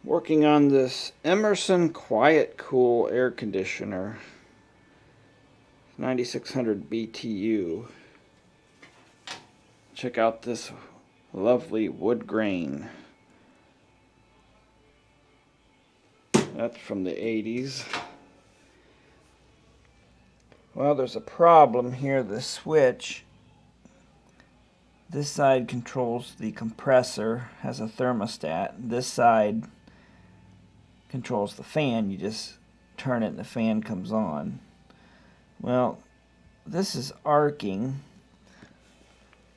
Working on this Emerson Quiet Kool air conditioner, 9600 BTU. Check out this lovely wood grain. That's from the 80s. Well, there's a problem here. The switch, this side controls the compressor, has a thermostat. This side controls the fan. You just turn it and the fan comes on. Well, this is arcing.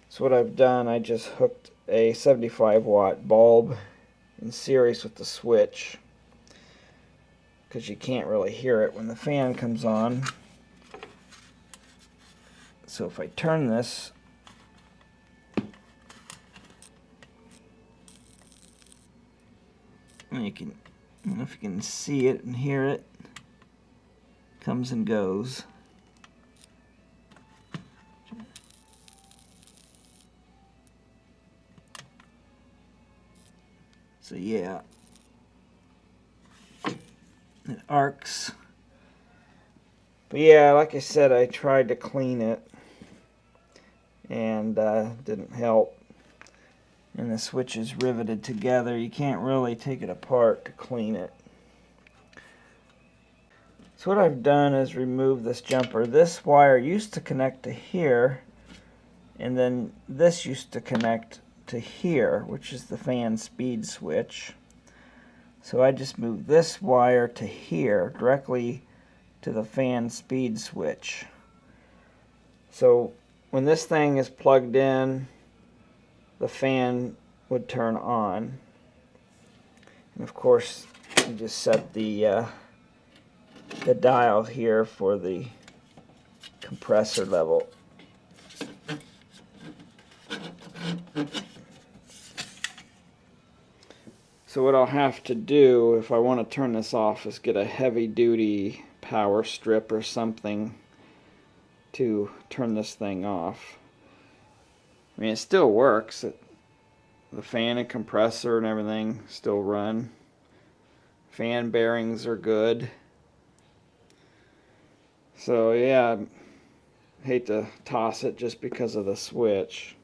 So what I've done, I just hooked a 75-watt bulb in series with the switch, because you can't really hear it when the fan comes on. So if I turn this, and you can, I don't know if you can see it and hear it, comes and goes. So yeah, it arcs. But yeah, like I said, I tried to clean it and didn't help. And the switch is riveted together. You can't really take it apart to clean it. So what I've done is remove this jumper. This wire used to connect to here, and then this used to connect to here, which is the fan speed switch. So I just moved this wire to here, directly to the fan speed switch. So when this thing is plugged in, the fan would turn on. And of course, you just set the dial here for the compressor level. So what I'll have to do if I want to turn this off is get a heavy-duty power strip or something to turn this thing off. I mean, it still works. The fan and compressor and everything still run. Fan bearings are good. So yeah, I hate to toss it just because of the switch.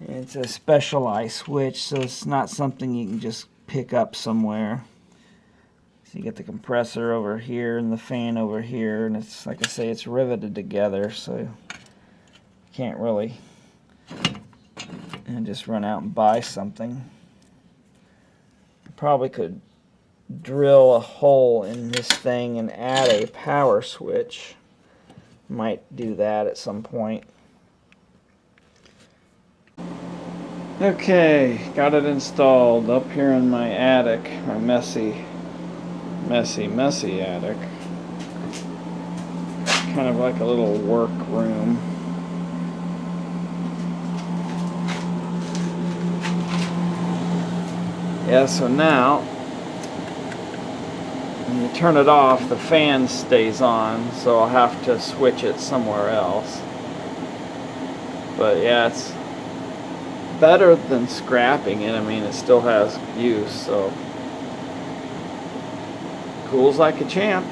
It's a specialized switch, so it's not something you can just pick up somewhere. So you get the compressor over here and the fan over here, and it's, like I say, it's riveted together, so you can't really just run out and buy something. You probably could drill a hole in this thing and add a power switch. Might do that at some point. Okay, got it installed up here in my attic, my messy attic. Kind of like a little work room. Yeah, so now when you turn it off, the fan stays on, so I'll have to switch it somewhere else. But yeah, it's better than scrapping it. I mean, it still has use, so cools like a champ.